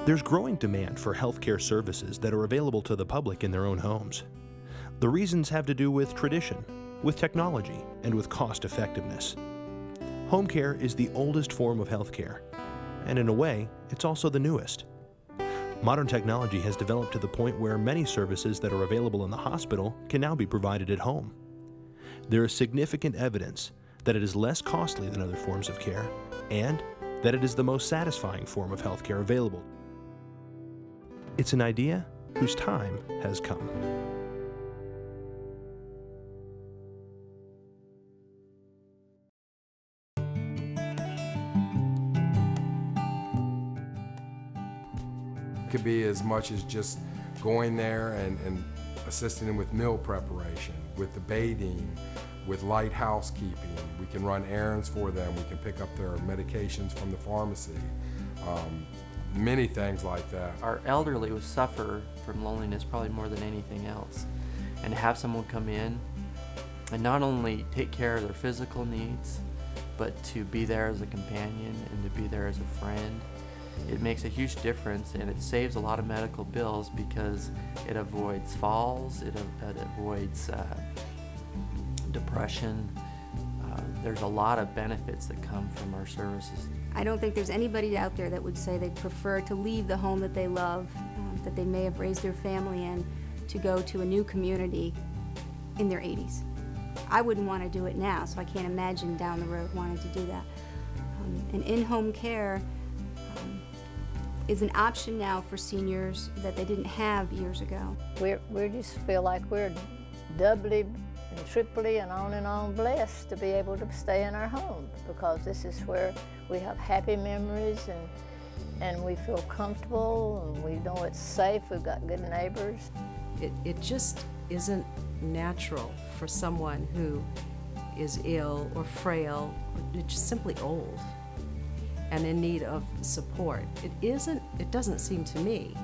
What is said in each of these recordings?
There's growing demand for healthcare services that are available to the public in their own homes. The reasons have to do with tradition, with technology, and with cost effectiveness. Home care is the oldest form of healthcare, and in a way, it's also the newest. Modern technology has developed to the point where many services that are available in the hospital can now be provided at home. There is significant evidence that it is less costly than other forms of care, and that it is the most satisfying form of healthcare available. It's an idea whose time has come. Could be as much as just going there and assisting them with meal preparation, with the bathing, with light housekeeping. We can run errands for them. We can pick up their medications from the pharmacy. Many things like that. Our elderly would suffer from loneliness probably more than anything else. And to have someone come in and not only take care of their physical needs, but to be there as a companion and to be there as a friend, it makes a huge difference, and it saves a lot of medical bills because it avoids falls, it avoids depression. There's a lot of benefits that come from our services. I don't think there's anybody out there that would say they'd prefer to leave the home that they love, that they may have raised their family in, to go to a new community in their 80s. I wouldn't want to do it now, so I can't imagine down the road wanting to do that. And in-home care is an option now for seniors that they didn't have years ago. We just feel like we're doubly and triply and on blessed to be able to stay in our home, because this is where we have happy memories and we feel comfortable and we know it's safe, we've got good neighbors. It just isn't natural for someone who is ill or frail or just simply old and in need of support. It doesn't seem to me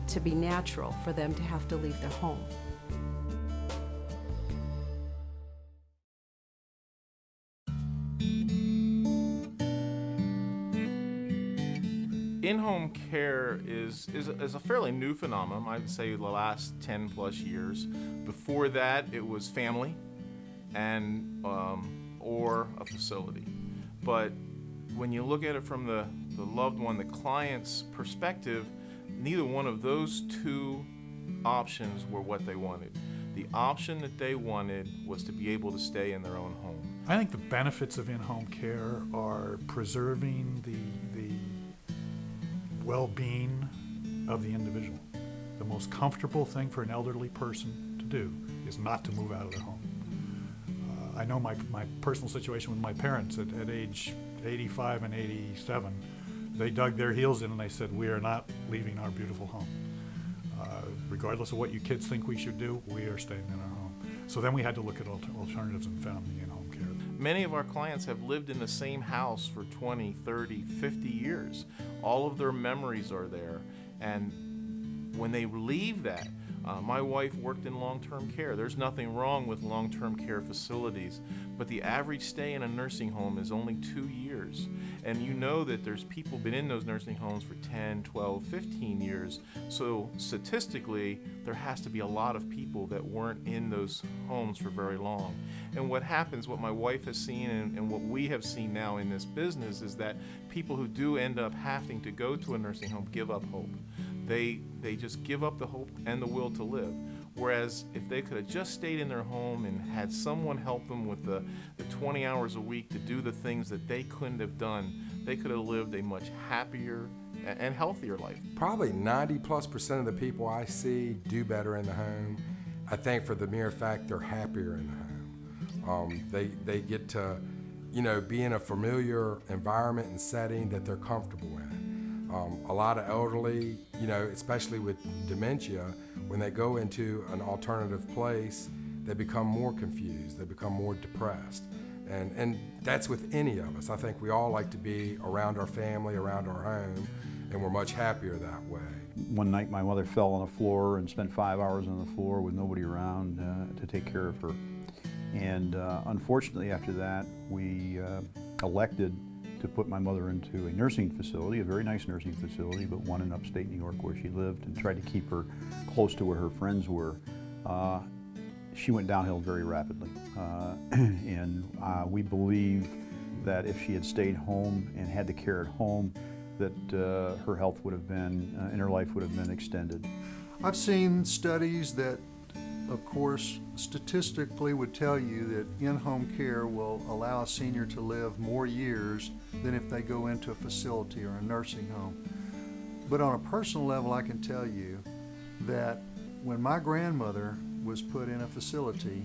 to be natural for them to have to leave their home. In-home care is a fairly new phenomenon, I'd say the last 10 plus years. Before that, it was family and or a facility. But when you look at it from the loved one, the client's perspective, neither one of those two options were what they wanted. The option that they wanted was to be able to stay in their own home. I think the benefits of in-home care are preserving the well-being of the individual. The most comfortable thing for an elderly person to do is not to move out of their home. I know my personal situation with my parents at age 85 and 87. They dug their heels in and they said, we are not leaving our beautiful home. Regardless of what you kids think we should do, we are staying in our home. So then we had to look at alternatives and found the in-home care. Many of our clients have lived in the same house for 20, 30, 50 years. All of their memories are there. And when they leave that, my wife worked in long-term care. There's nothing wrong with long-term care facilities, but the average stay in a nursing home is only 2 years. And you know that there's people been in those nursing homes for 10, 12, 15 years. So statistically, there has to be a lot of people that weren't in those homes for very long. And what happens, what my wife has seen and what we have seen now in this business is that people who do end up having to go to a nursing home give up hope. They just give up the hope and the will to live. Whereas if they could have just stayed in their home and had someone help them with the 20 hours a week to do the things that they couldn't have done, they could have lived a much happier and healthier life. Probably 90+% of the people I see do better in the home. I think for the mere fact they're happier in the home. They get to, be in a familiar environment and setting that they're comfortable in. A lot of elderly, especially with dementia, when they go into an alternative place, they become more confused, they become more depressed. And that's with any of us. I think we all like to be around our family, around our home, and we're much happier that way. One night my mother fell on the floor and spent 5 hours on the floor with nobody around to take care of her. And unfortunately after that, we elected to put my mother into a nursing facility, a very nice nursing facility, but one in upstate New York where she lived, and tried to keep her close to where her friends were. She went downhill very rapidly. We believe that if she had stayed home and had the care at home, that her health would have been, and her life would have been extended. I've seen studies that, of course, statistically would tell you that in-home care will allow a senior to live more years than if they go into a facility or a nursing home. But on a personal level, I can tell you that when my grandmother was put in a facility,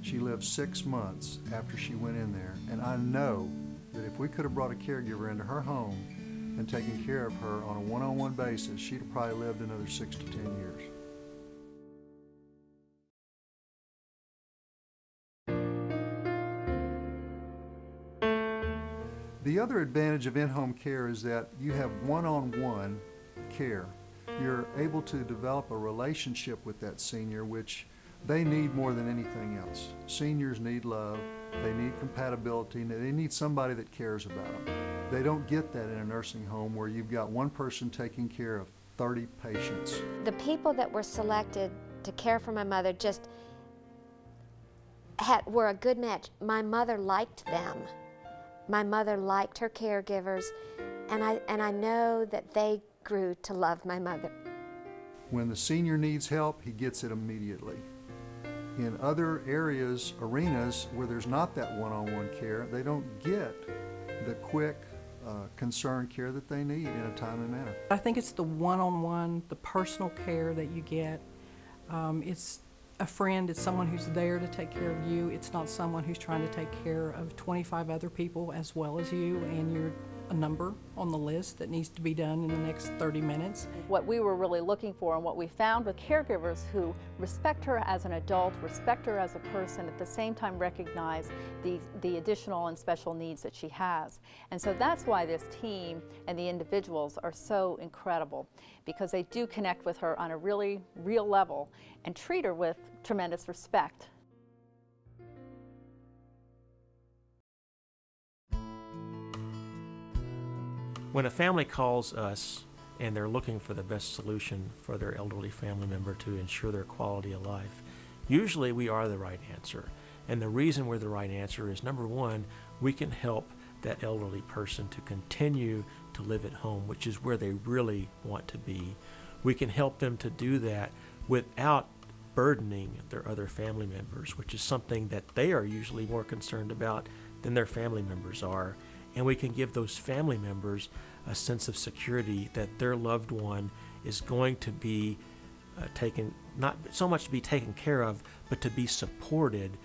she lived 6 months after she went in there. And I know that if we could have brought a caregiver into her home and taken care of her on a one-on-one basis, she'd have probably lived another 6 to 10 years. The other advantage of in-home care is that you have one-on-one care. You're able to develop a relationship with that senior, which they need more than anything else. Seniors need love, they need compatibility, and they need somebody that cares about them. They don't get that in a nursing home where you've got one person taking care of 30 patients. The people that were selected to care for my mother just were a good match. My mother liked them. My mother liked her caregivers, and I know that they grew to love my mother. When the senior needs help, he gets it immediately. In other areas, arenas, where there's not that one-on-one care, they don't get the quick, concerned care that they need in a timely manner. I think it's the one-on-one, the personal care that you get. It's a friend, it's someone who's there to take care of you. It's not someone who's trying to take care of 25 other people as well as you, and you're a number on the list that needs to be done in the next 30 minutes. What we were really looking for and what we found with caregivers who respect her as an adult, respect her as a person, at the same time recognize the additional and special needs that she has. And so that's why this team and the individuals are so incredible, because they do connect with her on a really real level and treat her with tremendous respect. When a family calls us and they're looking for the best solution for their elderly family member to ensure their quality of life, usually we are the right answer. And the reason we're the right answer is, number one, we can help that elderly person to continue to live at home, which is where they really want to be. We can help them to do that without burdening their other family members, which is something that they are usually more concerned about than their family members are. And we can give those family members a sense of security that their loved one is going to be taken, not so much to be taken care of, but to be supported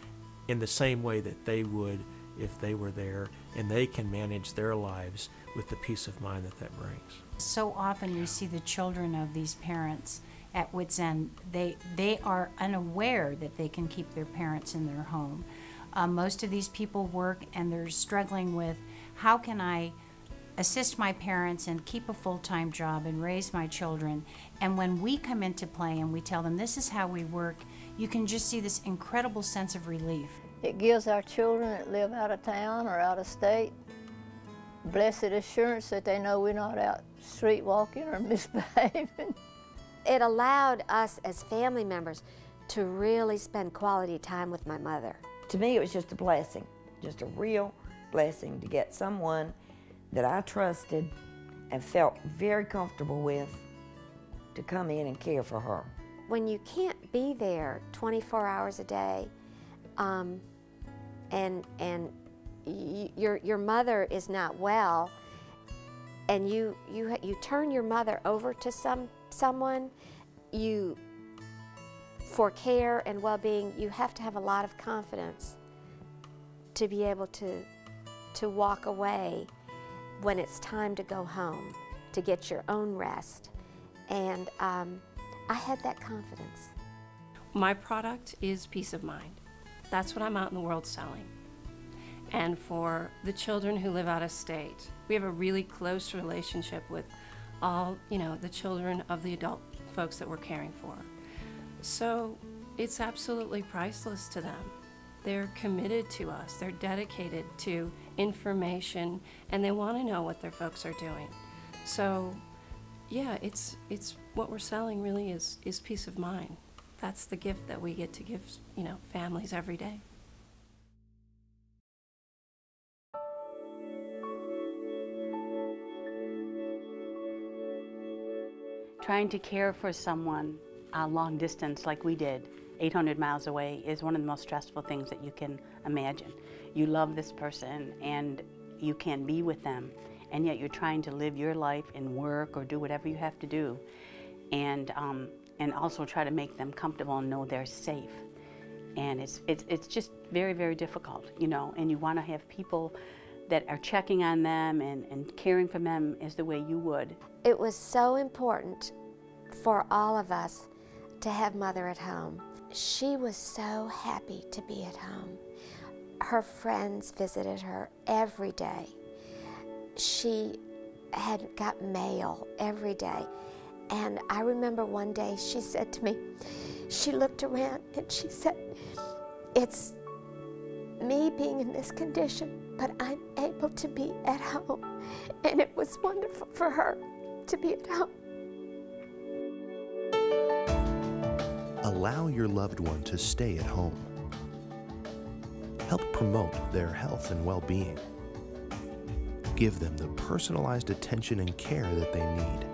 in the same way that they would if they were there, and they can manage their lives with the peace of mind that that brings. So often you see the children of these parents at wit's end. They are unaware that they can keep their parents in their home. Most of these people work and they're struggling with, how can I assist my parents and keep a full-time job and raise my children? And when we come into play and we tell them this is how we work, you can just see this incredible sense of relief. It gives our children that live out of town or out of state blessed assurance that they know we're not out street walking or misbehaving. It allowed us as family members to really spend quality time with my mother. To me, it was just a blessing, just a real blessing to get someone that I trusted and felt very comfortable with to come in and care for her. When you can't be there 24 hours a day, and your mother is not well, and you turn your mother over to someone, for care and well-being, you have to have a lot of confidence to be able to walk away when it's time to go home, to get your own rest. And I had that confidence. My product is peace of mind. That's what I'm out in the world selling. And for the children who live out of state, we have a really close relationship with all, the children of the adult folks that we're caring for. So it's absolutely priceless to them. they're committed to us, they're dedicated to information, and they want to know what their folks are doing. So yeah, it's what we're selling really is peace of mind. That's the gift that we get to give, you know, families every day. Trying to care for someone long distance like we did, 800 miles away, is one of the most stressful things that you can imagine. You love this person and you can't be with them, and yet you're trying to live your life and work or do whatever you have to do, and also try to make them comfortable and know they're safe. And it's just very, very difficult, you know, and you want to have people that are checking on them and caring for them as the way you would. It was so important for all of us to have Mother at home. She was so happy to be at home. Her friends visited her every day. She had got mail every day. And I remember one day she said to me, she looked around and she said, "It's me being in this condition, but I'm able to be at home." And it was wonderful for her to be at home. Allow your loved one to stay at home. Help promote their health and well-being. Give them the personalized attention and care that they need.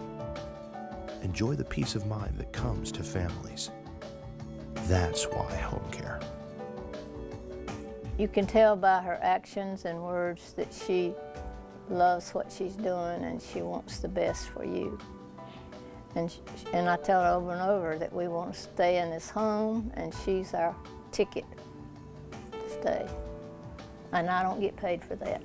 Enjoy the peace of mind that comes to families. That's why home care. You can tell by her actions and words that she loves what she's doing and she wants the best for you. And I tell her over and over that we want to stay in this home, and she's our ticket to stay. And I don't get paid for that.